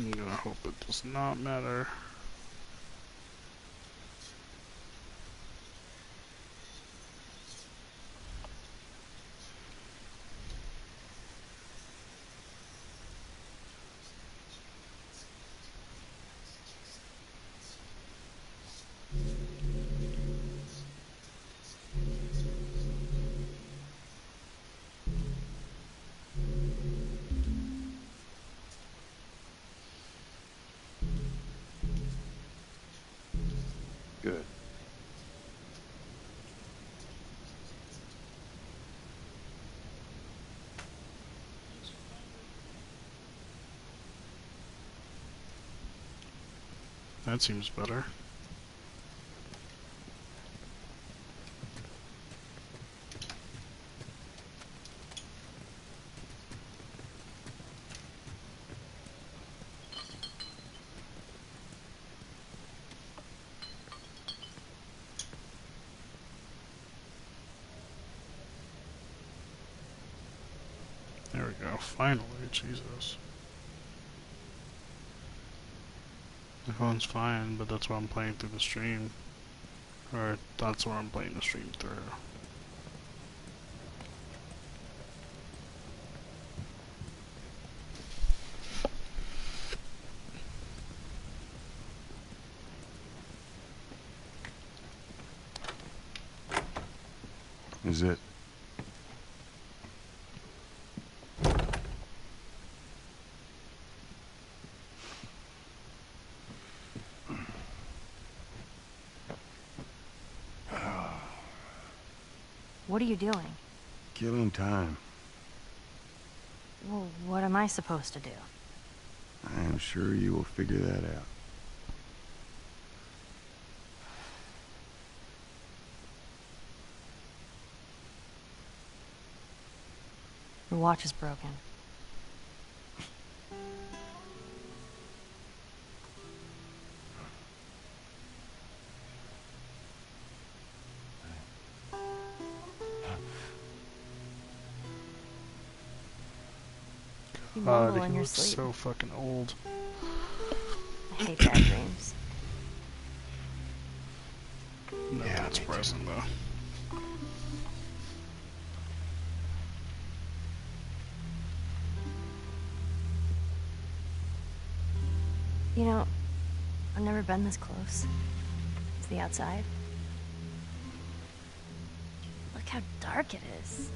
I'm gonna hope it does not matter. Good. That seems better. There we go. Finally, Jesus. The phone's fine, but that's what I'm playing through the stream. Or that's what I'm playing the stream through. Is it? What are you doing? Killing time. Well, what am I supposed to do? I am sure you will figure that out. Your watch is broken. You God, mumble in he your looks sleep. so fucking old. I hate bad dreams. No, Yeah, it's me too. present though. You know, I've never been this close to the outside. Look how dark it is.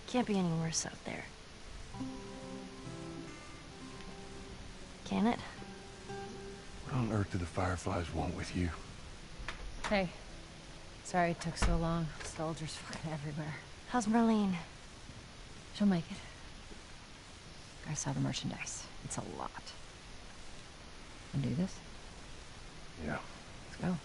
Can't be any worse out there. Can it? What on earth do the Fireflies want with you? Hey. Sorry it took so long. Soldiers fucking everywhere. How's Marlene? She'll make it. I saw the merchandise. It's a lot. Wanna do this? Yeah. Let's go.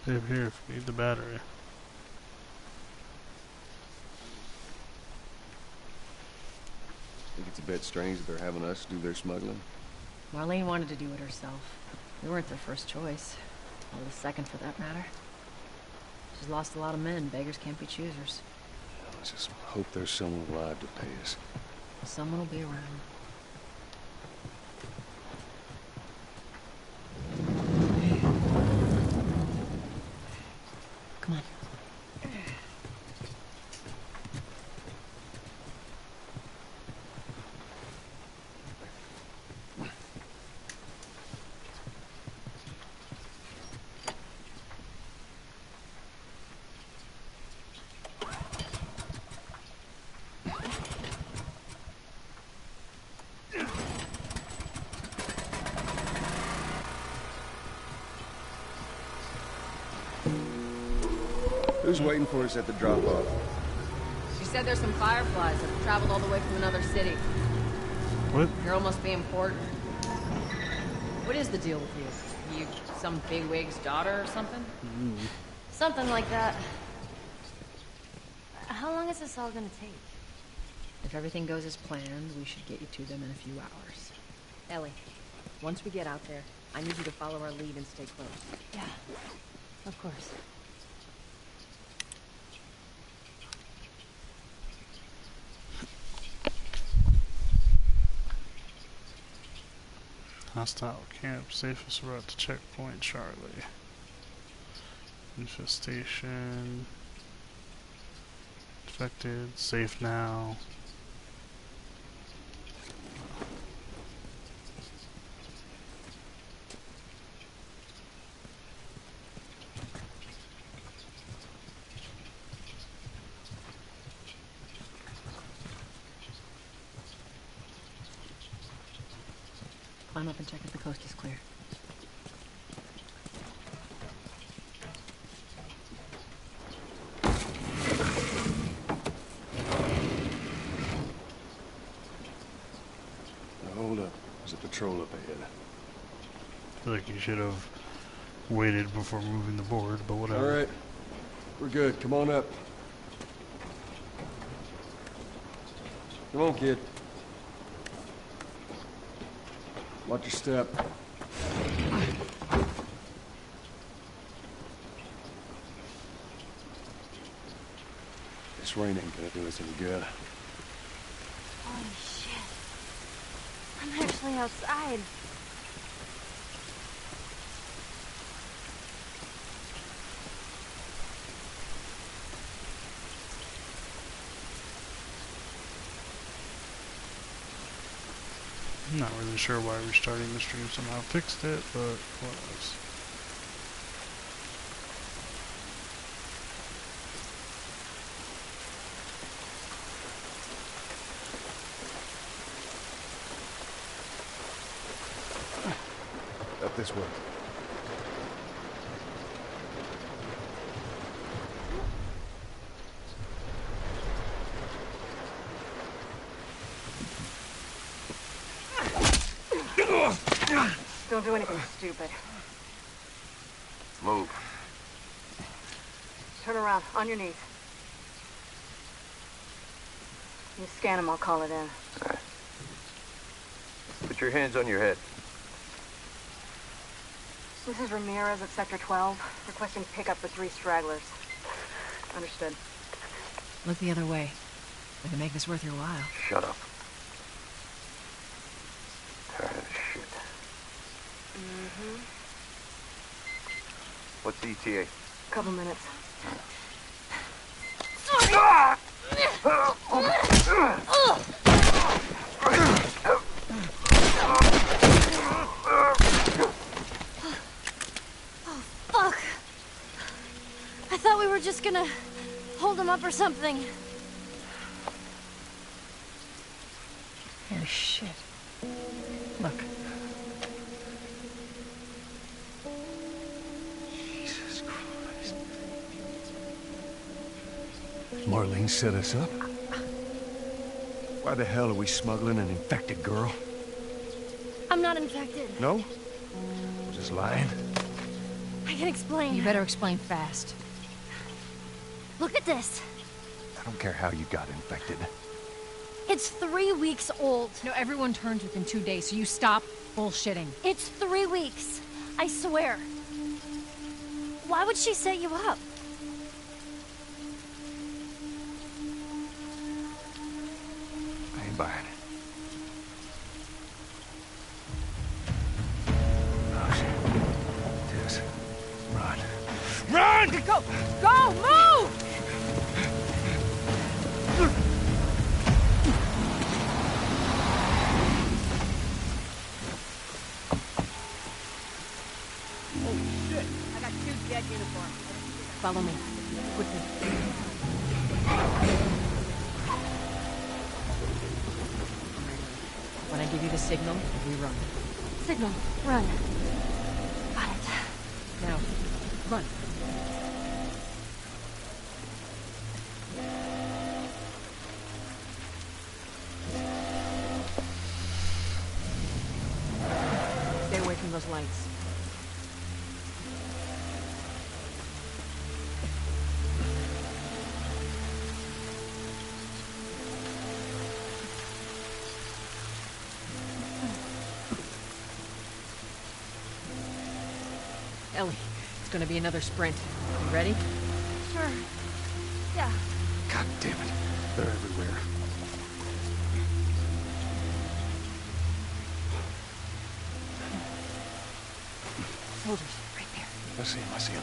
Save here if you need the battery. Think it's a bit strange that they're having us do their smuggling. Marlene wanted to do it herself. We weren't their first choice. Or the second, for that matter. She's lost a lot of men. Beggars can't be choosers. Let's just hope there's someone alive to pay us. Someone will be around. Come on. Who's waiting for us at the drop-off? She said there's some fireflies that have traveled all the way from another city. What? Girl must be important. What is the deal with you? You some bigwig's daughter or something? Something like that. How long is this all gonna take? If everything goes as planned, we should get you to them in a few hours. Ellie, once we get out there, I need you to follow our lead and stay close. Yeah, of course. Hostile camp, safest route to checkpoint Charlie. Infestation. Infected, safe now. Climb up and check if the coast is clear. Now hold up. There's a patrol up ahead. I feel like you should have waited before moving the board, but whatever. All right. We're good. Come on up. Come on, kid. Watch your step. This rain ain't gonna do us any good. Holy shit. I'm actually outside. I'm not really sure why restarting the stream somehow fixed it, but what else? Up this way. Don't do anything stupid. Move. Turn around, on your knees. You scan him, I'll call it in. Put your hands on your head. This is Ramirez at Sector 12, requesting pickup for 3 stragglers. Understood. Look the other way. We can make this worth your while. Shut up. Tired of shit. Mm-hmm. What's the ETA? Couple minutes. Fuck! I thought we were just gonna hold him up or something. Oh, shit. Look. Jesus Christ. Marlene set us up? Why the hell are we smuggling an infected girl? I'm not infected. No? Just lying? I can explain. You better explain fast. Look at this. I don't care how you got infected. It's 3 weeks old. No, everyone turns within 2 days, so you stop bullshitting. It's 3 weeks. I swear. Why would she set you up? I ain't buying it. Oh, shit. Tess. Run. Run! Go! Go! Move! I got 2 dead uniforms. Follow me. Quickly. When I give you the signal, we run. Signal. Run. Got it. Now, run. Stay away from those lights. Ellie, it's gonna be another sprint. You ready? Sure. Yeah. God damn it. They're everywhere. Soldiers, right there. I see him, I see him.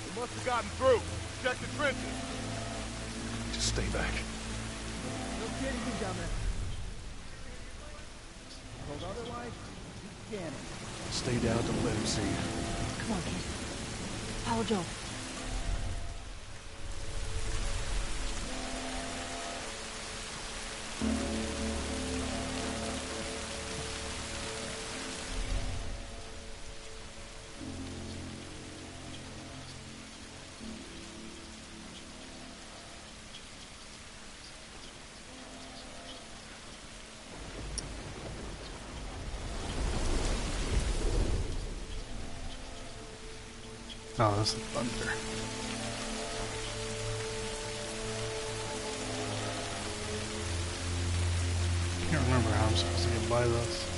They must have gotten through. Check the trenches. Just stay back. Don't see anything down there. Told otherwise, keep scanning. Stay down, don't let him see you. Come on, kid. Follow Joel. Oh, this is thunder. I can't remember how I'm supposed to get by this.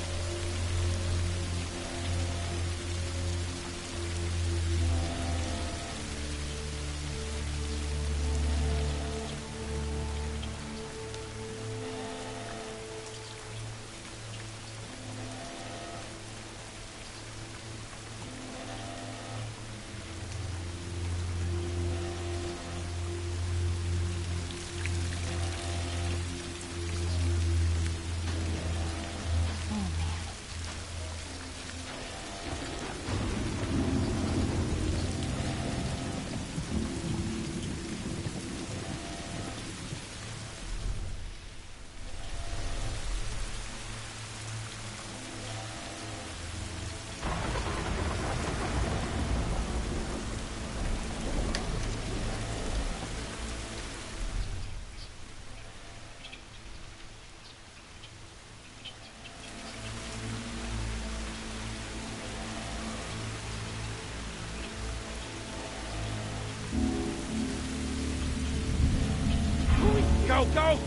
Go, go!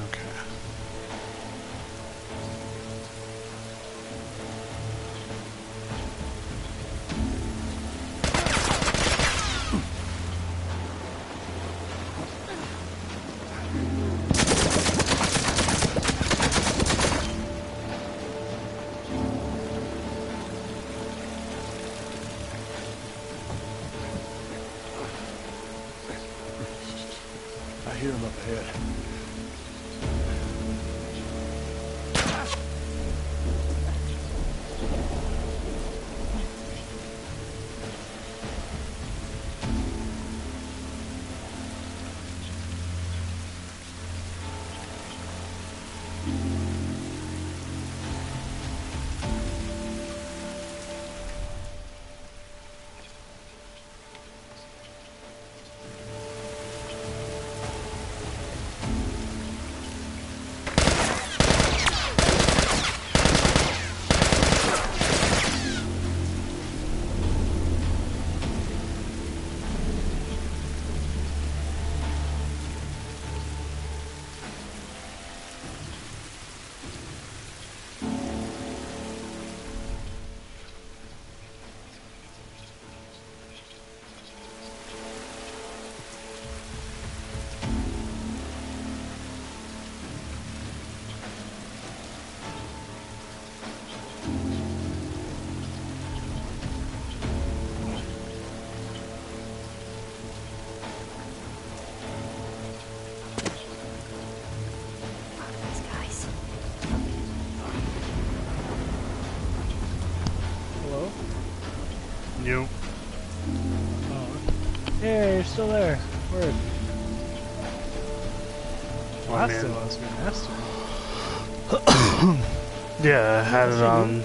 Okay. I hear him up ahead. These guys. Hello? You. Oh. Hey, you're still there. Word. Oh, That's man. still us, man. That's Yeah, I had it on.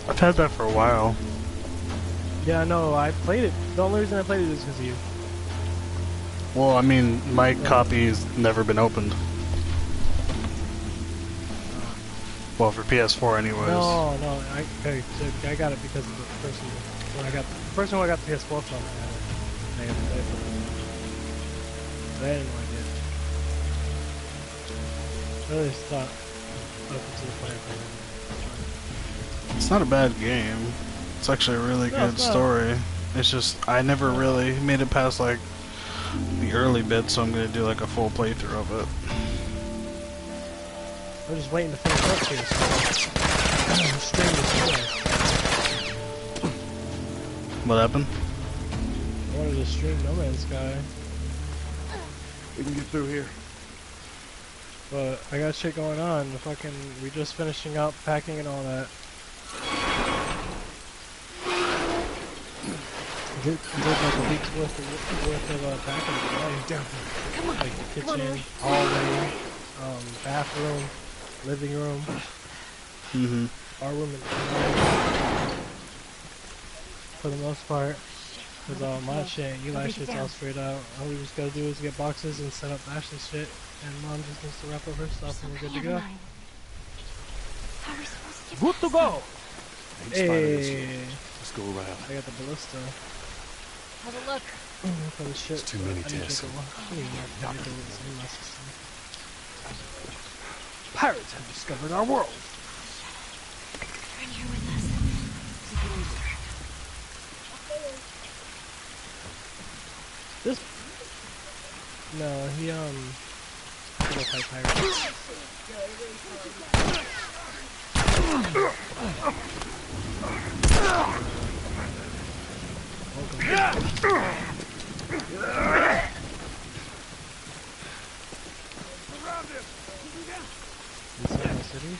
I've had that for a while. Yeah, no, I played it. The only reason I played it is because of you. Well, I mean, my copy's never been opened. Well, for PS4 anyways. No, I got it because of the person when I got the person who I got the PS4 from. I had to pay for it. But I didn't like it. I really just thought up until the player for it. It's not a bad game. It's actually a really good story. It's just I never really made it past like the early bit, so I'm gonna do like a full playthrough of it. I'm just waiting to finish up here. So stream this way. What happened? I wanted to stream No Man's Sky, We can get through here. but I got shit going on. We just finishing up packing and all that. Did like a week's worth of packing today. Come on. Like the kitchen, hallway, bathroom, living room, Mm-hmm. our room, and for the most part. Cause all my shit, Eli's shit's all straight out. All we just gotta do is get boxes and set up Ashley's shit, and Mom just needs to wrap up her stuff, and we're good to go. How are we supposed to get Good to go. Ain't spotted us yet. Hey, Let's go around. I got the ballista. Have a look. For the shit. It's too many I need to tests. take a look. I need more heavy bullets in my system. Pirates have discovered our world. They're in here with us. This. No, he little type pirate. Inside the city?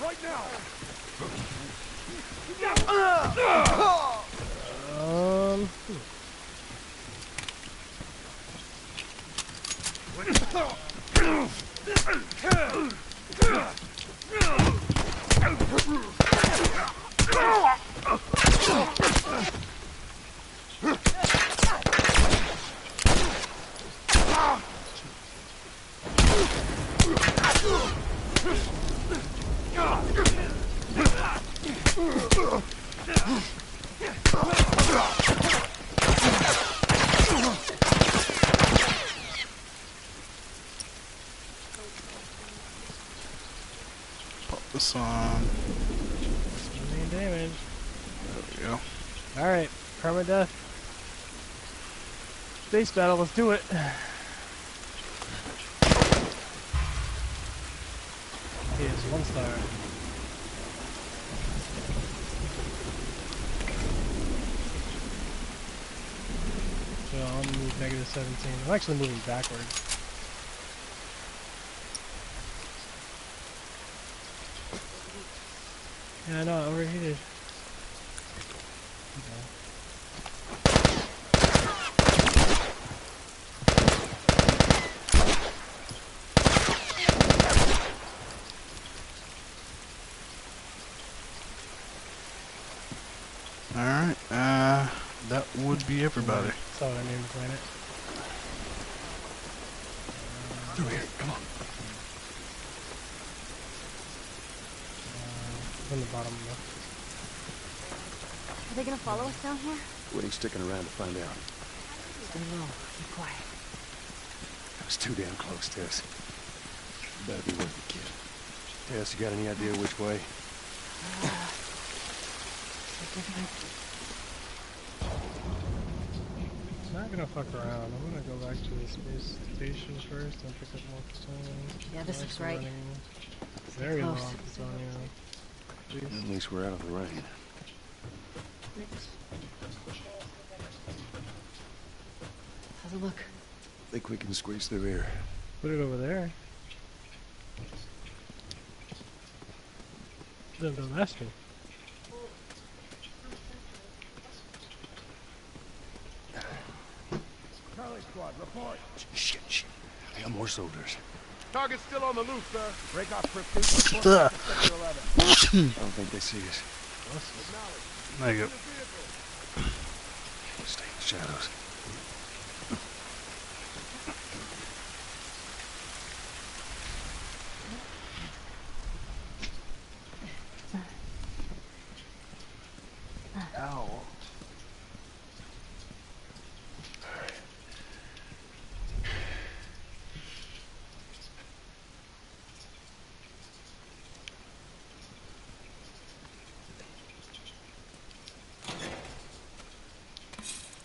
Right now! Pop this on. Main damage. There we go. Alright, permadeath. Space battle, let's do it. Okay, it's 1 star. So I'll move -17. I'm actually moving backwards. Yeah, I know, I overheated. Okay. Alright, that would be everybody. That's all I named the planet. Through here, come on. From the bottom left. Are they gonna follow us down here? We ain't sticking around to find out. Stay low. Be quiet. That was too damn close, Tess. Better be worth it, kid. Tess, you got any idea which way? It's not gonna fuck around. I'm gonna go back to the space station first and pick up more plutonium. Yeah, this looks right. Very low close. on plutonium. At least we're out of the rain. How's it look? Think we can squeeze through here. Put it over there. Then don't ask me. Charlie Squad, report. Shit. I got more soldiers. Target's still on the loose, sir. Break off pursuit. Ugh. Sector 11. I don't think they see us. There you go. Stay in the shadows. Ow.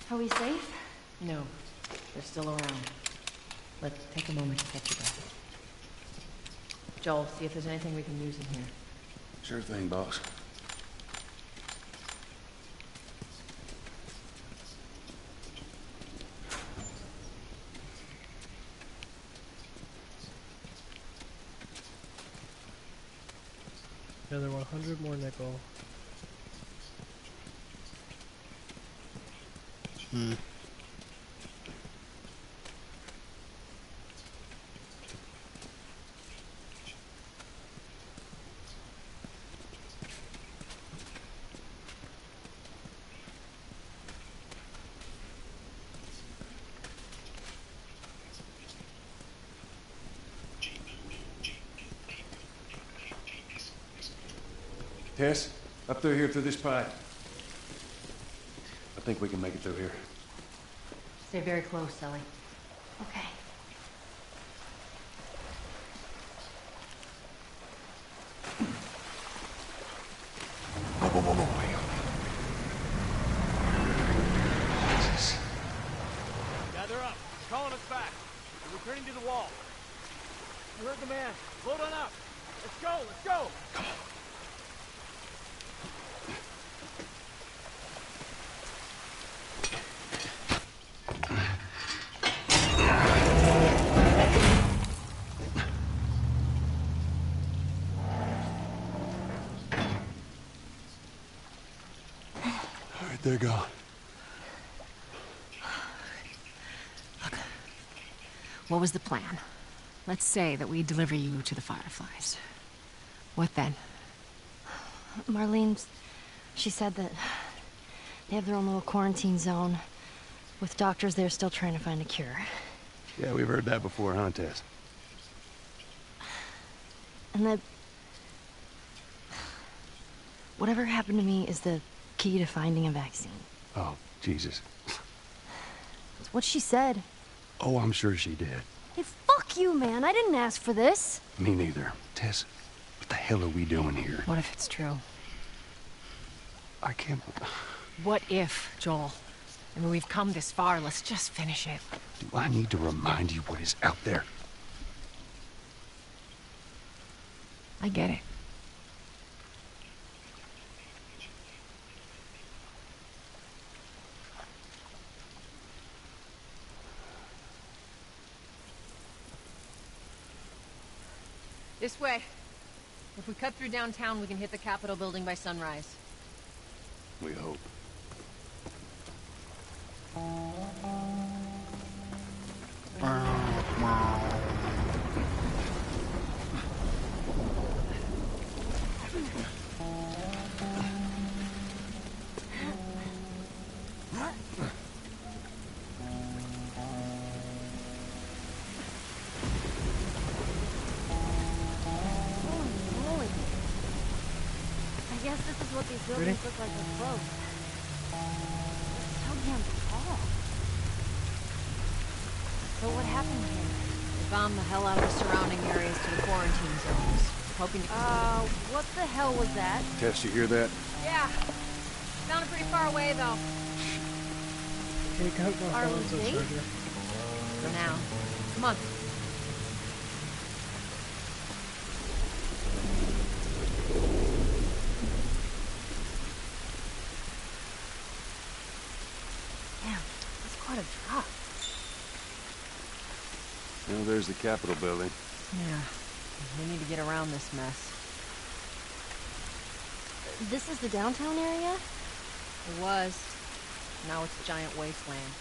Are we safe? No, they're still around. Let's take a moment to catch your breath. Joel, see if there's anything we can use in here. Sure thing, boss. Another 100 more nickel. Hmm. Tess, up through here through this pipe. I think we can make it through here. Stay very close, Ellie. Okay. Whoa. Jesus. Gather up. He's calling us back. We're returning to the wall. You heard the man. Load on up. Let's go. Let's go. Come on. All right, they're gone. Look. What was the plan? Let's say that we deliver you to the Fireflies. What then? Marlene, she said that they have their own little quarantine zone with doctors there still trying to find a cure. Yeah, we've heard that before, huh, Tess? And that whatever happened to me is the key to finding a vaccine. Oh, Jesus. That's what she said. Oh, I'm sure she did. Hey, fuck you, man. I didn't ask for this. Me neither. Tess, what the hell are we doing here? What if it's true? I can't... What if, Joel? I mean, we've come this far. Let's just finish it. Do I need to remind you what is out there? I get it. This way. If we cut through downtown, we can hit the Capitol building by sunrise. We hope. Holy. I guess this is what these buildings look like up close. So damn tall. So what happened here? They bombed the hell out of the surrounding areas to the quarantine zones, hoping to... What the hell was that? Tess, you hear that? Yeah. Sounded pretty far away, though. Hey, can I hook my Are phone we to the safe? charger? For now. Come on. Damn, that's quite a drop. Well, there's the Capitol building. Yeah. We need to get around this mess. This is the downtown area? It was. Now it's a giant wasteland.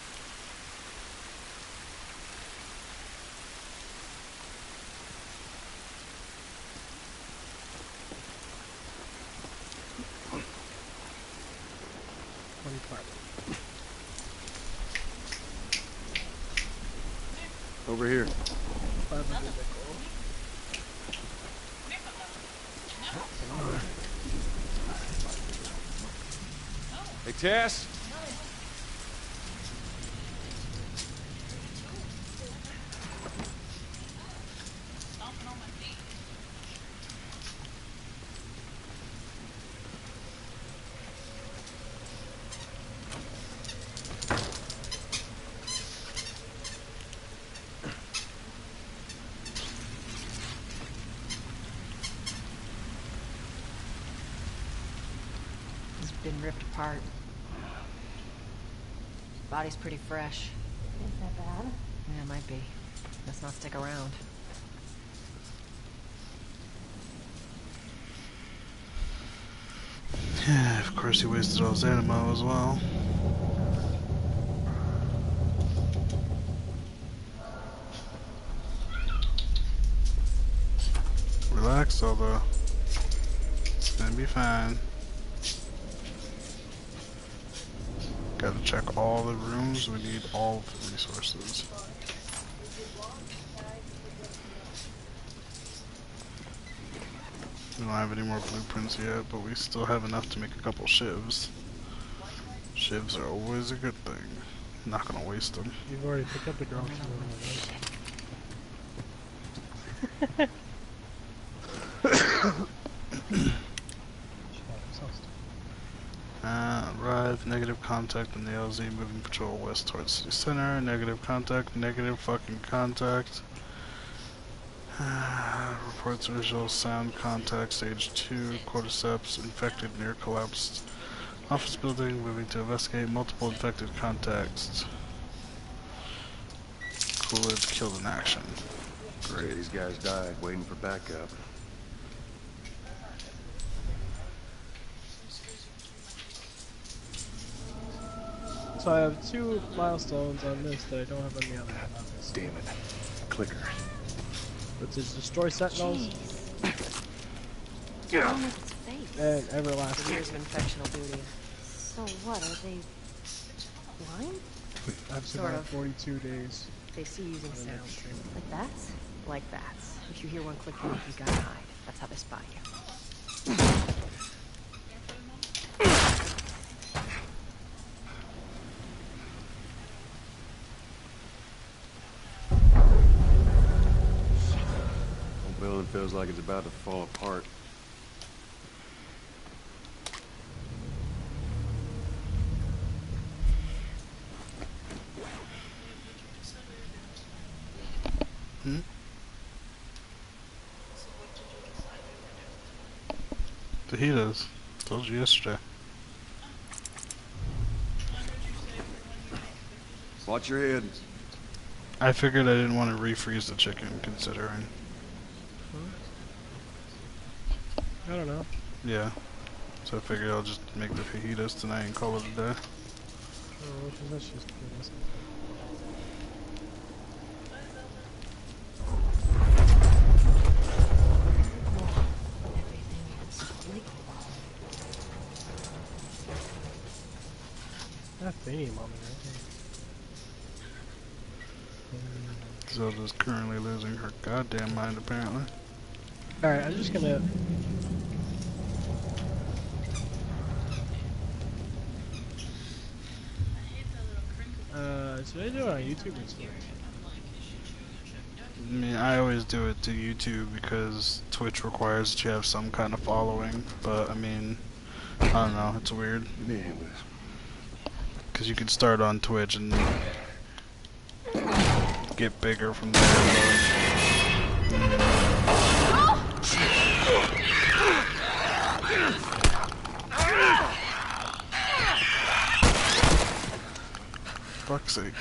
Over here. 500 nickel. Hey, Tess. It's been ripped apart. Body's pretty fresh. Is that bad? Yeah, it might be. Let's not stick around. Yeah, of course he wasted all his ammo as well. Relax, although it's gonna be fine. Gotta check all the rooms. We need all of the resources. We don't have any more blueprints yet, but we still have enough to make a couple shivs. Shivs are always a good thing. Not gonna waste them. You've already picked up the girl. Arrive, negative contact in the LZ, moving patrol west towards city center. Negative contact, negative fucking contact. Reports visual sound contact, stage 2, cordyceps, infected near collapsed office building, moving to investigate multiple infected contacts. Coolidge killed in action. Great. These guys died waiting for backup. So I have 2 milestones on this that I don't have on the other one. Damn it. Clicker. Which is destroy sentinels What's wrong with its face? and everlasting. Years of infection will do to you. So what, are they blind? I've Sort survived of. 42 days. They see using sound. Like bats? Like bats. If you hear one click, you gotta hide. That's how they spot you. Whole building feels like it's about to fall apart. Hmm? Fajitas. Told you yesterday. Watch your head. I figured I didn't want to refreeze the chicken, considering. I don't know. Yeah. So I figured I'll just make the fajitas tonight and call it a day. Oh, that's just goodness. That thingy moment right there. Zelda's currently losing her goddamn mind, apparently. Alright, I'm just gonna... should I do it on YouTube or something? I mean, I always do it to YouTube because Twitch requires that you have some kind of following, but I mean, I don't know, it's weird. Because you can start on Twitch and get bigger from there. Fuck's sake.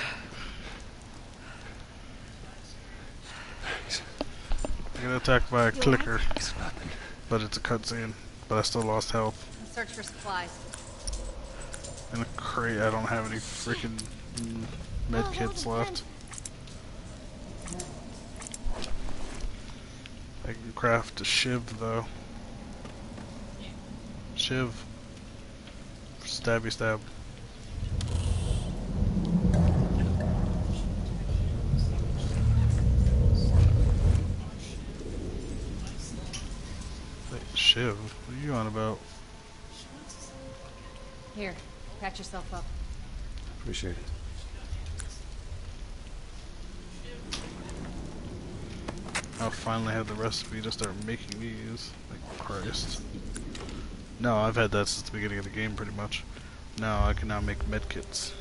I got attacked by a clicker, but it's a cutscene, but I still lost health. Search for supplies. In a crate, I don't have any freaking med kits left. I can craft a shiv though. Shiv. Stabby stab. Patch yourself up. Appreciate it. I'll finally have the recipe to start making these. Like Christ. No, I've had that since the beginning of the game pretty much. Now I can now make medkits.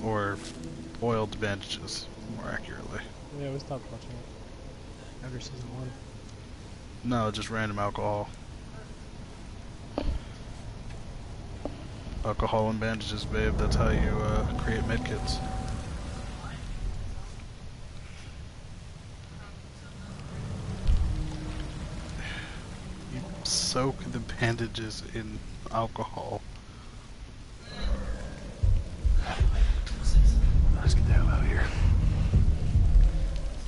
Or oiled bandages, more accurately. Yeah, we stopped watching it. After season 1. No, just random alcohol. Alcohol and bandages, babe. That's how you create medkits. You soak the bandages in alcohol. Let's get the hell out of here.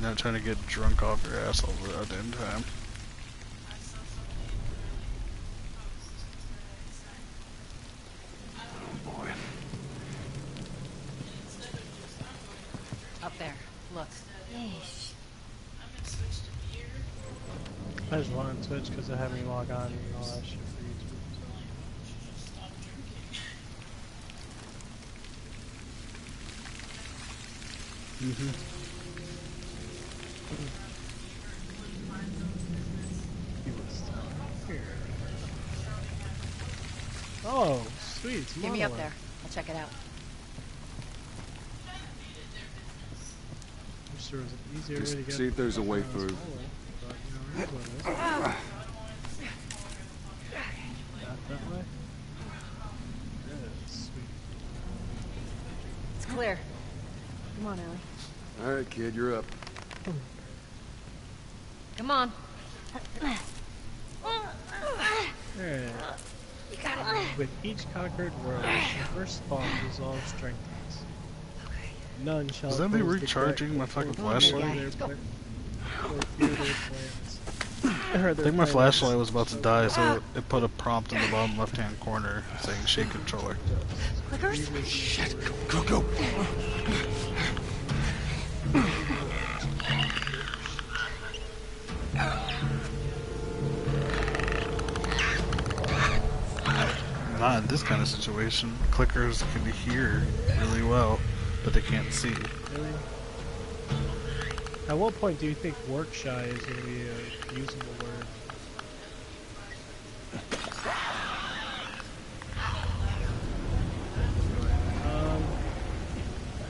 Not trying to get drunk off your ass all the goddamn time. Boy. Up there. Look. Yeesh. I just went on Twitch because they had me log on and all that shit for YouTube. He was here. Oh, sweet. It's Get me up monolith. there. I'll check it out. Wish there was an easier Just way to get see if there's a way around this through. hallway, but, you know, it is what it is. Not that way? Yeah, sweet. It's clear. Come on, Ellie. All right, kid, you're up. Come on. Alright. With each conquered world, the first boss resolves strengthens. None shall Is that me oppose the recharging deck my or fucking fear flashlight? their pla- or fear their plans. I think my flashlight was about to die, so it put a prompt in the bottom left-hand corner saying "shake controller." Clickers? Shit, go, go, go. Not in this kind of situation. Clickers can hear really well, but they can't see. Really? At what point do you think work shy is going to be a usable word?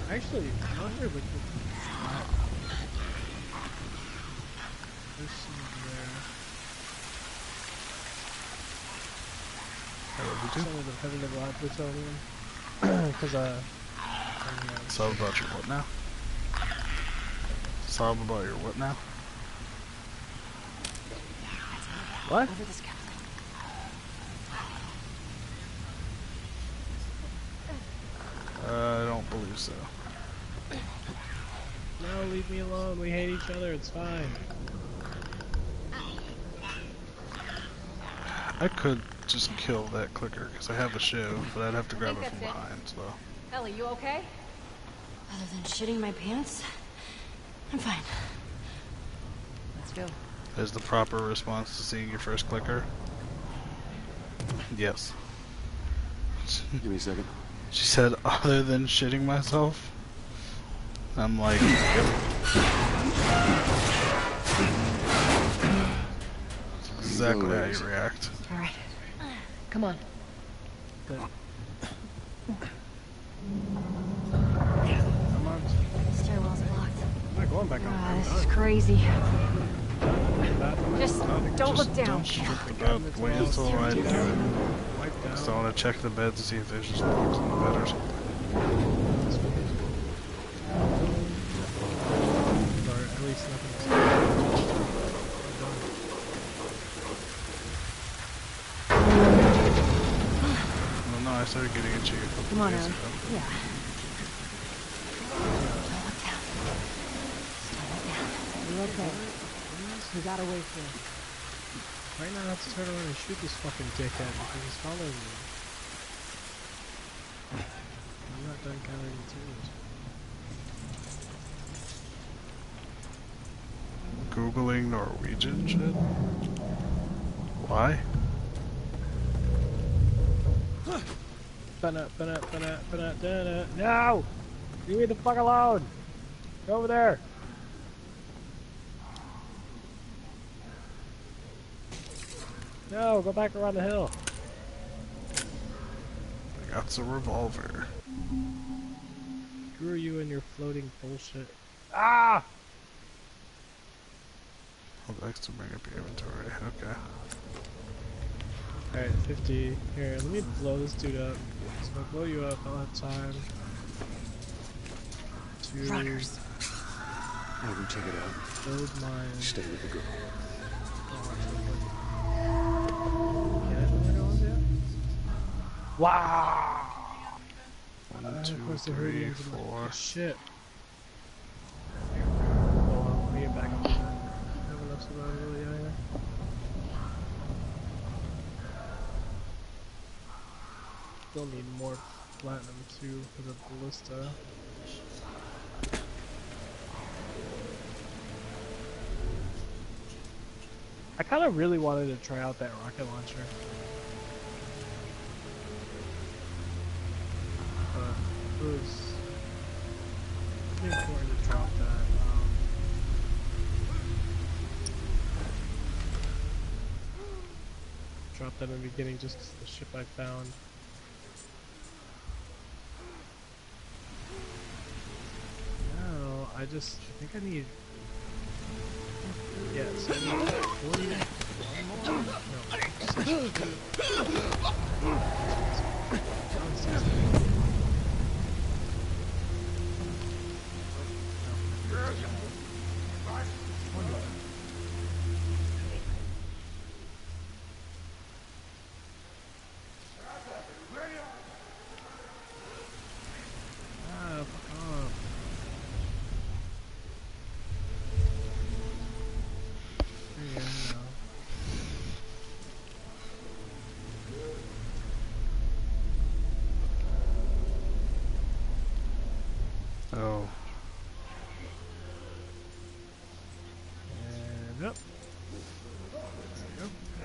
Actually, not here, but there's some there. Some of them having never had plutonium. Because, Sob about your what now? Sob about your what now? what? Over this chemical. I don't believe so. No, leave me alone. We hate each other. It's fine. I could just kill that clicker because I have a shiv, but I'd have to grab it from that's it. behind. So Ellie, you okay? Other than shitting my pants, I'm fine. Let's go. is the proper response to seeing your first clicker? Yes. Give me a second. She said, other than shitting myself? I'm like, yep. That's exactly how you react. All right. Come on. Good. Come on. Stairwell's blocked. I'm not going back up. Ah, I'm this done. is crazy. Just don't look down. Don't strip the bed. Wait until I do it. Wipe down. So I want to check the bed to see if there's just bugs in the bed or something. Or at least nothing. Well, no, I started getting itchy a couple Come on, days Ellie. ago. Yeah. Don't look down. Don't look down. You're okay. We gotta wait for it. Right now I have to turn around and shoot this fucking dickhead because he's following me. I'm not done counterintuitive. Googling Norwegian shit? Why? No! Leave me the fuck alone! Go over there! No, go back around the hill. I got a revolver. Screw you and your floating bullshit. Ah! Hold X to bring up your inventory. Okay. Alright, 50. Here, let me blow this dude up. So if I blow you up, I'll have time to Runners. Have him check it out. build mine. Stay with the girl. Wow! One, two, Of course, the three, Herdians are like, four. shit. Oh, let me get back up here. I have enough survivability anyway. Still need more platinum too for the ballista. I kind of really wanted to try out that rocket launcher. But it was pretty important to drop that. Drop that in the beginning just 'cause of the ship I found. No, I think I need. Yeah, so I need 40. No, 60. Oh. And up.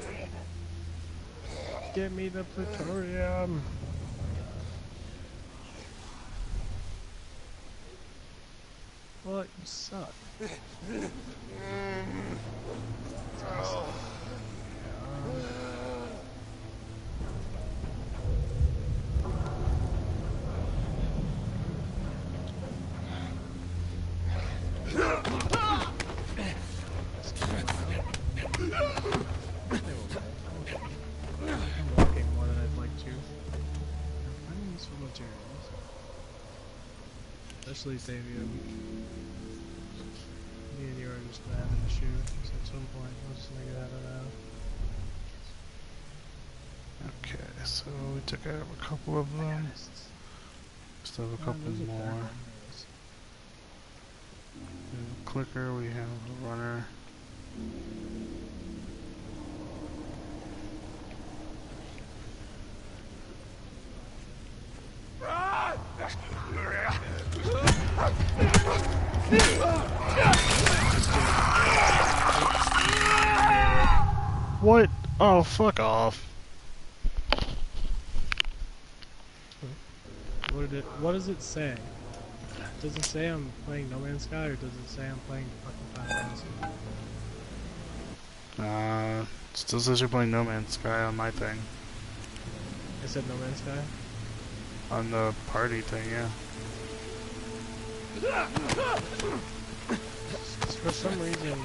There we go. Get me the plutonium. Well, you suck. Especially Davian. Me and you are just gonna have an issue. So at some point, we'll just make it out of that. Okay, so we took out a couple of them. Still have a couple more. Clicker, we have a runner. What? Oh, fuck off. What does it say? Does it say I'm playing No Man's Sky, or does it say I'm playing fucking Final Fantasy? Still says you're playing No Man's Sky on my thing. I said No Man's Sky? On the party thing, yeah. For some reason,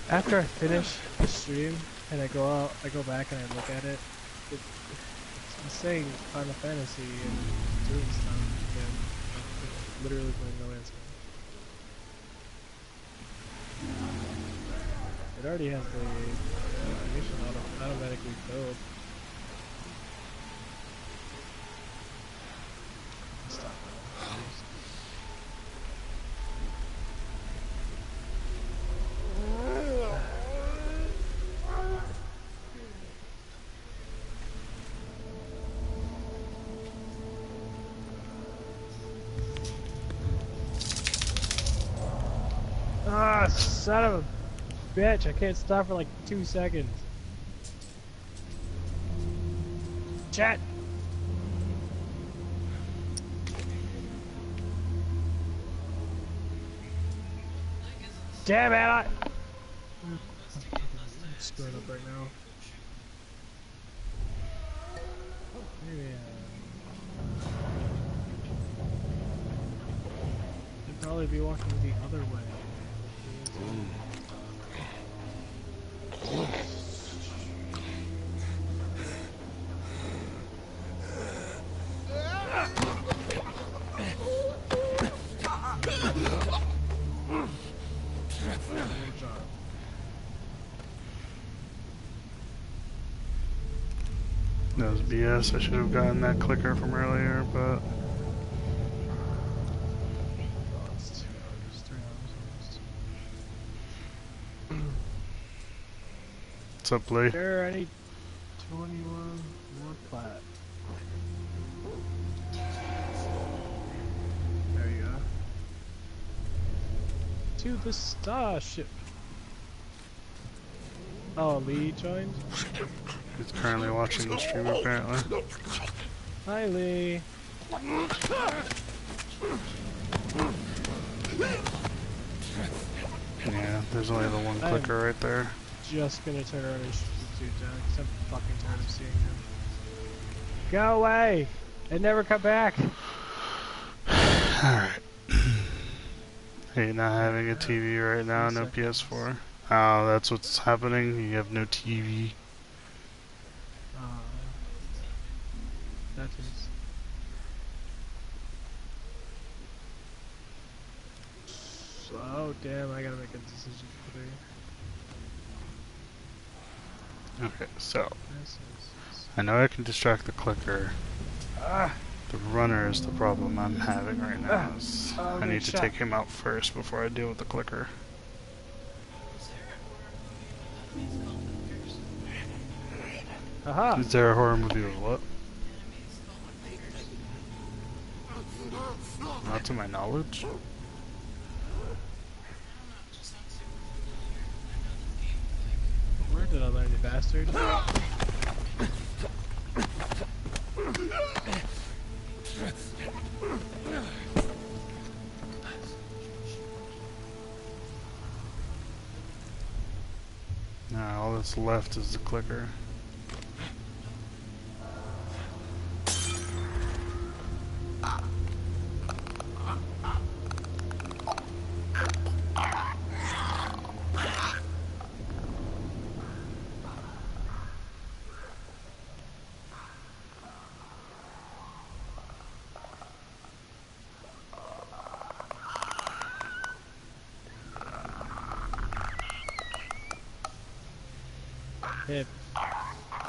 after I finish the stream and I go back and I look at it, it's saying Final Fantasy and doing stuff again. It's literally playing No Man's Sky. It already has the animation automatically filled. Stop. Ah, son of a bitch, I can't stop for like 2 seconds. Chat. Damn it! I'm screwing up right now. Maybe, I'd probably be walking the other way. That was BS. I should have gotten that clicker from earlier, but It's 2 hours, 3 hours what's up, Lee? Sure, I need 21 more plat. There you go. To the starship. Oh, Lee joined? He's currently watching the stream, apparently. Hi, Lee. Yeah, there's only the one clicker right there. Just gonna turn around and shoot the dude down because I'm fucking tired of seeing him. Go away! And never come back! Alright. Hey, not having a TV right now, no PS4. Oh, that's what's happening? You have no TV. That is. Oh, damn, I gotta make a decision today. Okay, so I know I can distract the clicker. The runner is the problem I'm having right now. I need to take him out first before I deal with the clicker. Aha! Is there a horror movie with what? Not to my knowledge. Where did I learn, you bastard? Nah, all that's left is the clicker. Hey,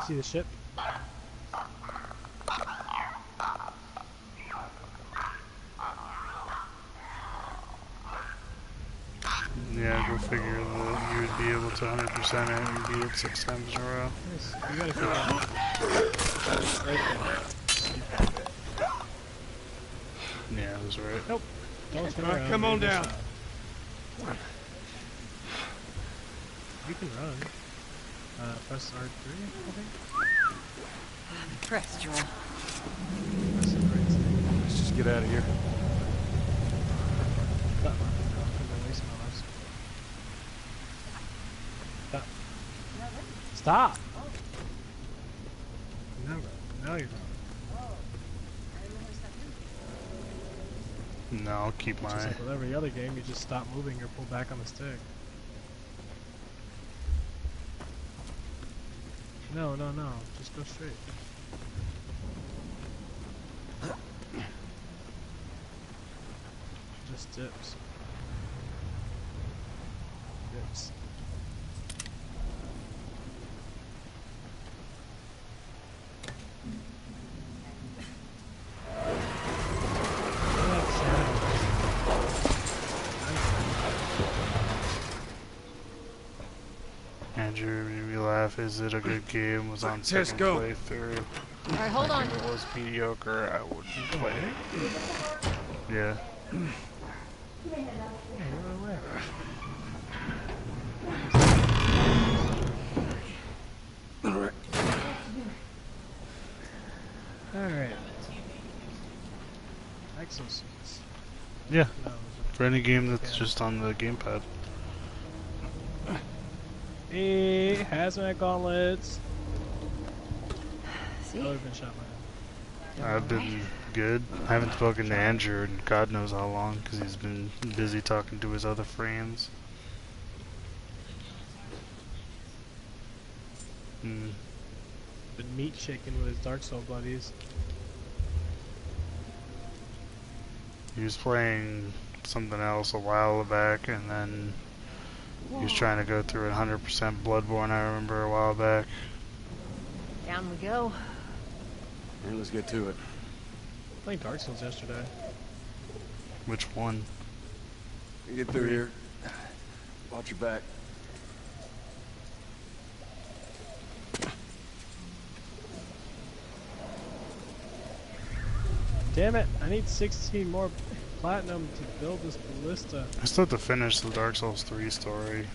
see the ship? Yeah, go figure that you would be able to 100% it and beat it 6 times in a row. Yes, you gotta figure out. Right there. Yeah, that was right. Nope. Don't turn Alright, around. come on Maybe down. stop. You can run. Press R3, I think? Press, Joel. Press the right stick. Let's just get out of here. Stop. I'm wasting my life. Stop. Stop! No, now you're wrong. No, I'll keep Just my... like with every other game, you just stop moving or pull back on the stick. No, no, no. Just go straight. Just dips. Dips. Andrew made me laugh. Is it a good game? Was on second go. playthrough. Alright, hold on. If it was mediocre, I wouldn't play it. Yeah. Alright. Exosuits. Yeah, No. for any game that's Yeah. just on the gamepad. Hey, hazmat gauntlets. See? I would have been shot by him. I've been good. I haven't spoken to Andrew in God knows how long because he's been busy talking to his other friends. Hmm. Been meat shaking with his Dark Soul buddies. He was playing something else a while back, and then he was trying to go through 100% Bloodborne, I remember, a while back. Down we go. And let's get to it. Playing Dark Souls yesterday. Which one? Get through here. Watch your back. Damn it! I need 16 more platinum to build this ballista. I still have to finish the Dark Souls 3 story.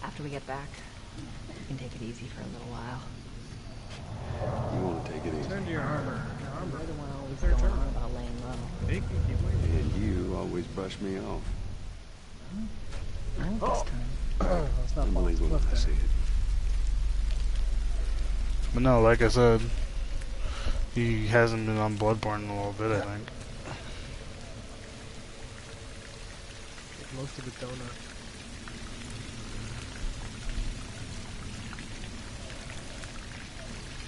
After we get back, we can take it easy for a little while. You want to take it easy. Turn to your armor. Your armor. You're the one always Third going turn. on about laying low. They can keep waiting. And you always brush me off. Not this time. Let's not fall off the Unbelievable cliff when I see there. it. But no, like I said, he hasn't been on Bloodborne in a little bit, I think. Get most of the donut.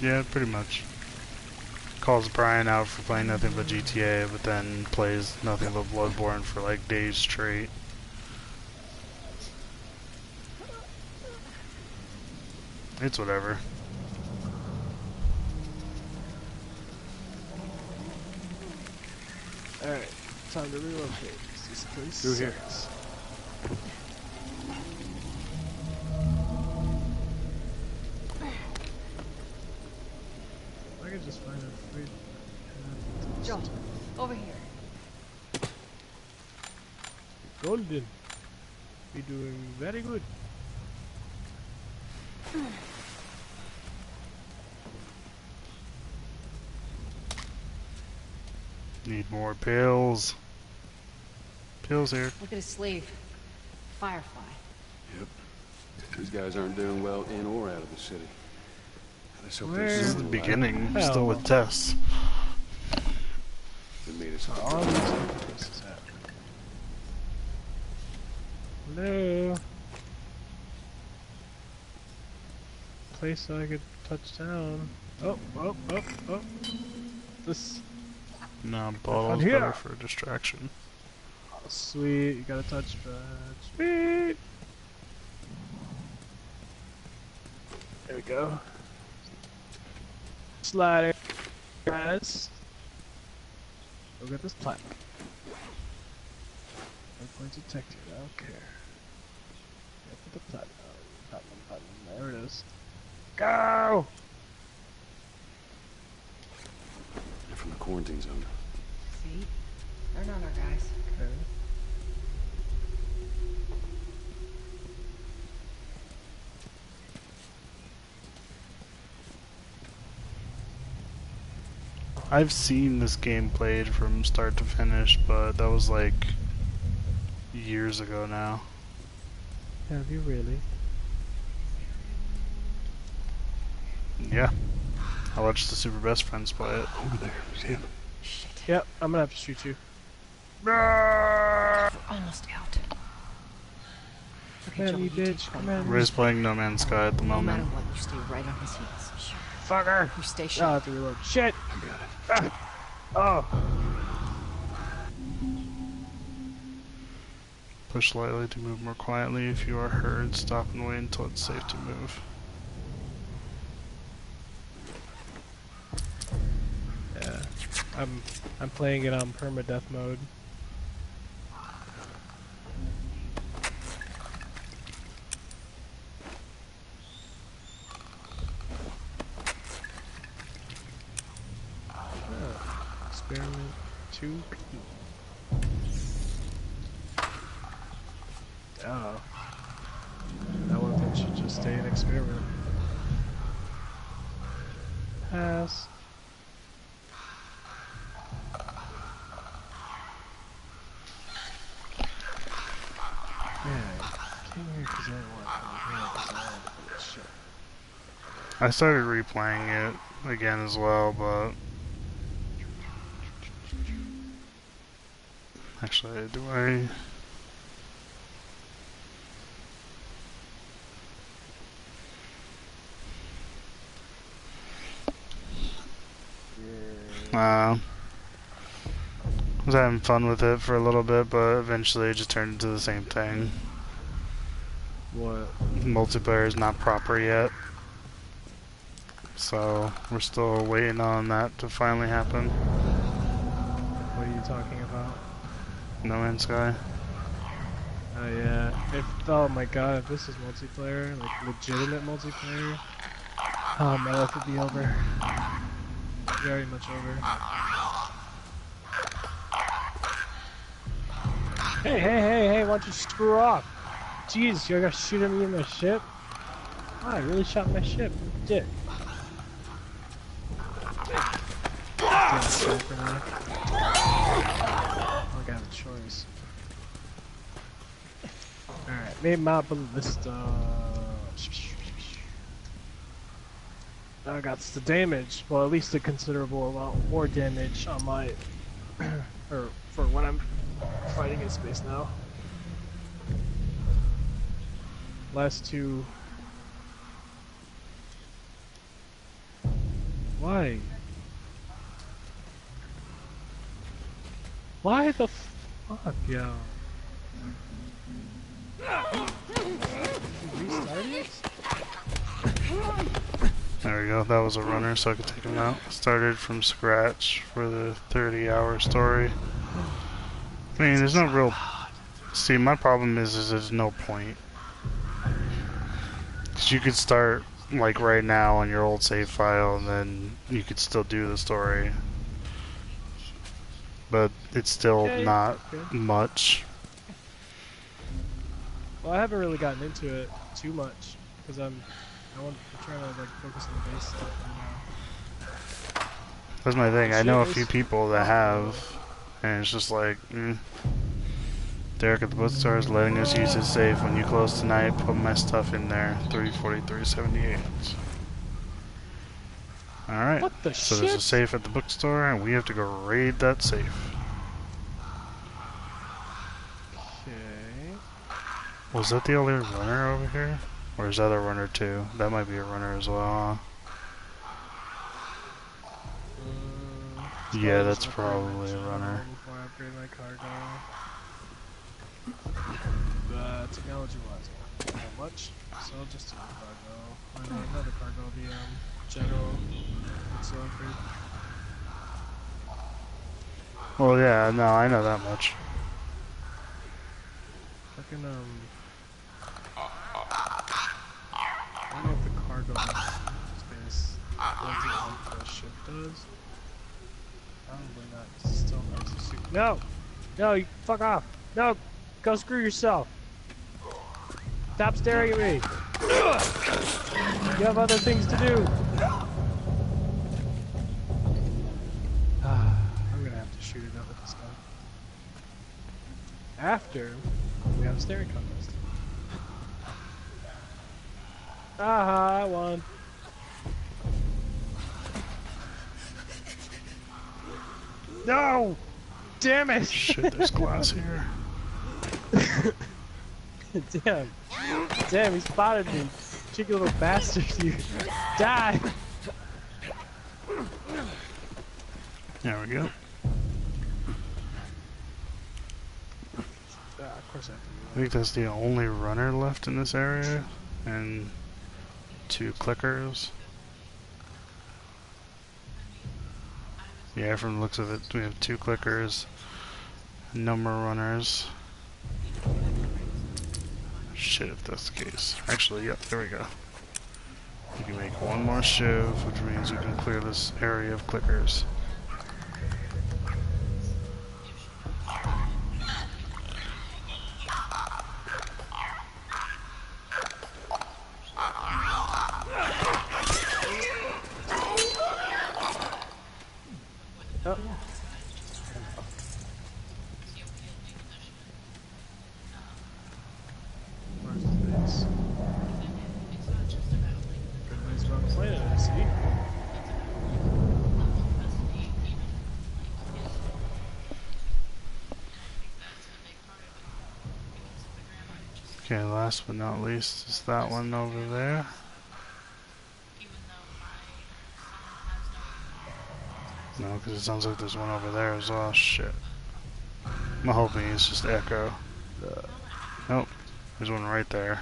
Yeah, pretty much. Calls Brian out for playing nothing but GTA, but then plays nothing but Bloodborne for like days straight. It's whatever. Alright, time to relocate. This place Through here. sucks. I could just find a free... Joe, over here. Golden. Be doing very good. Need more pills. Pills here. Look at his sleeve. Firefly. Yep. These guys aren't doing well in or out of the city. Let's hope Where- there's This is the something like beginning, Hell still no. with tests. that made us All these places at. Hello. Place I could touch down. Oh. This. No, bottles here. better for a distraction. Oh, sweet. You got a touchpad. Sweet. There we go. Slider. Guys. Go get this platinum. Points detected. I don't care. Yeah, put the platinum. Platinum. There it is. Go! They're from the quarantine zone. See? They're not our guys. Okay. I've seen this game played from start to finish, but that was like years ago now. Have you really? Yeah. I watched the Super Best Friends play it. Over there. See him? Yep, I'm gonna have to shoot you. We're almost out. Okay, Come at Joe, me, you take bitch. point. Come at me. Ray's playing No Man's Sky at the No matter moment. what, you stay right on his heels. Fucker! You stay Now I sharp. have to reload. Shit! I got it. Oh! Push lightly to move more quietly. If you are heard, stop and wait until it's safe to move. Yeah. I'm playing it on permadeath mode. Experiment 2P. Oh. stay and experiment. Pass. Man, I came here because I want to come here because I want to do this shit. I started replaying it again as well, but actually, do I? I was having fun with it for a little bit, but eventually it just turned into the same thing. What? Multiplayer is not proper yet, so we're still waiting on that to finally happen. What are you talking about? No Man's Sky. Oh yeah. Oh my god, if this is multiplayer, like legitimate multiplayer, my life would be over. Very much over. Hey, why don't you screw off? Jeez, you're gonna shoot at me in my ship? Oh, I really shot my ship. Dick. Damn sniper now. I don't have a choice. Alright, made my ballista. I got the damage. Well, at least a considerable amount more damage on my... or for when I'm fighting in space now. Last two... Why? Why the fuck, yo? Restart it? There we go, that was a runner, so I could take him out. Started from scratch for the 30-hour story. I mean, there's no real... See, my problem is there's no point. Because you could start, like, right now on your old save file, and then you could still do the story. But it's still not much. Well, I haven't really gotten into it too much, because I'm trying to, like, focus on the base stuff right now. That's my thing. I know a few people that have, and it's just like, Derek at the bookstore is letting us use his safe. When you close tonight, put my stuff in there. 343.78. Alright. What the So shit? there's a safe at the bookstore, and we have to go raid that safe. Okay. Was that the only runner over here? Or is that a runner too? That might be a runner as well, huh? Yeah, that's probably a runner. Before I upgrade my cargo. Technology-wise, not that much. So I'll just do the cargo. Another cargo, the general. It's upgrade. Well, yeah, no, I know that much. Fucking I don't know if the cargo space does it like the ship does. Probably not. It's still not so super. No! No, you fuck off! No! Go screw yourself! Stop staring at me! You have other things to do! I'm gonna have to shoot it out with this gun. After we have a staring contest. Aha, I won. No! Damn it! Shit, there's glass here. Damn. Damn, he spotted me. Cheeky little bastard, you. Die! There we go. Of course I have to do I think that's the only runner left in this area. And 2 clickers. Yeah, from the looks of it, we have 2 clickers. No more runners. Shit, if that's the case. Actually, yep, there we go. We can make 1 more shiv, which means we can clear this area of clickers. Okay, last but not least is that one over there. No, because it sounds like there's one over there as well. Shit. I'm hoping it's just echo. Nope. There's one right there.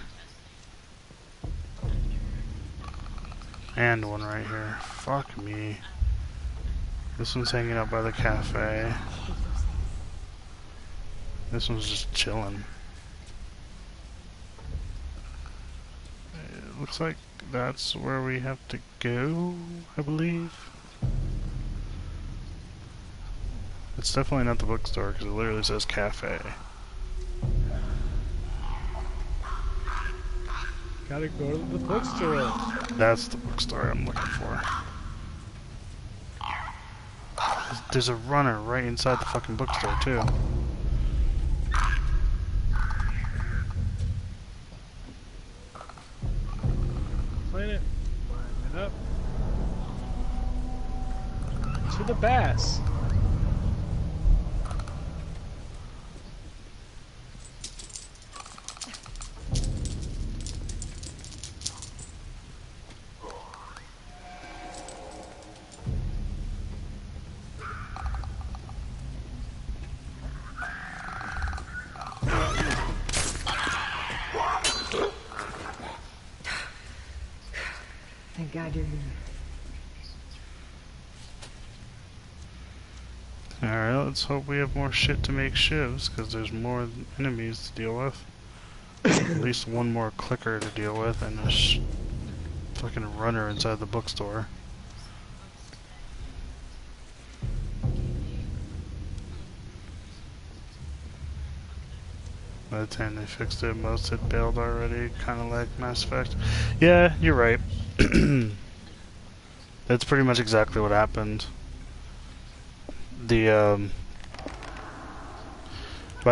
And one right here. Fuck me. This one's hanging out by the cafe. This one's just chilling. It looks like that's where we have to go, I believe. It's definitely not the bookstore because it literally says cafe. Gotta go to the bookstore. That's the bookstore I'm looking for. There's a runner right inside the fucking bookstore too. Clean it. Line it up. To the bass. Thank God you're here. Alright, let's hope we have more shit to make shivs, because there's more enemies to deal with. At least one more clicker to deal with, and a fucking runner inside the bookstore. By the time they fixed it, most had bailed already, kinda like Mass Effect. Yeah, you're right. That's pretty much exactly what happened. By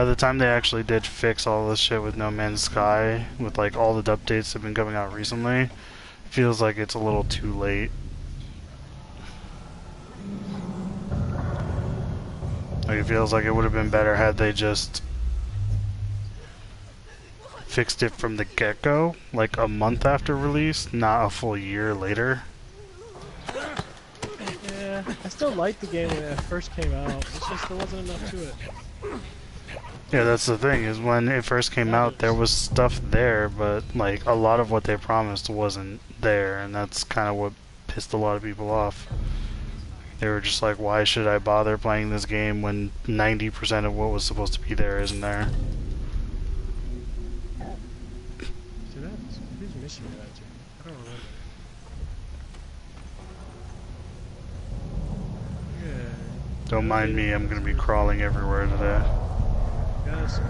the time they actually did fix all this shit with No Man's Sky, with like all the updates that have been coming out recently, it feels like it's a little too late. Like, it feels like it would have been better had they just fixed it from the get-go, like a month after release, not a full year later. Yeah, I still liked the game when it first came out. It's just there wasn't enough to it. Yeah, that's the thing, is when it first came out, there was stuff there, but like a lot of what they promised wasn't there, and that's kind of what pissed a lot of people off. They were just like, why should I bother playing this game when 90% of what was supposed to be there isn't there? See that? Who's missing that? I don't remember. Yeah. Don't mind me, I'm gonna be crawling everywhere today. Yes.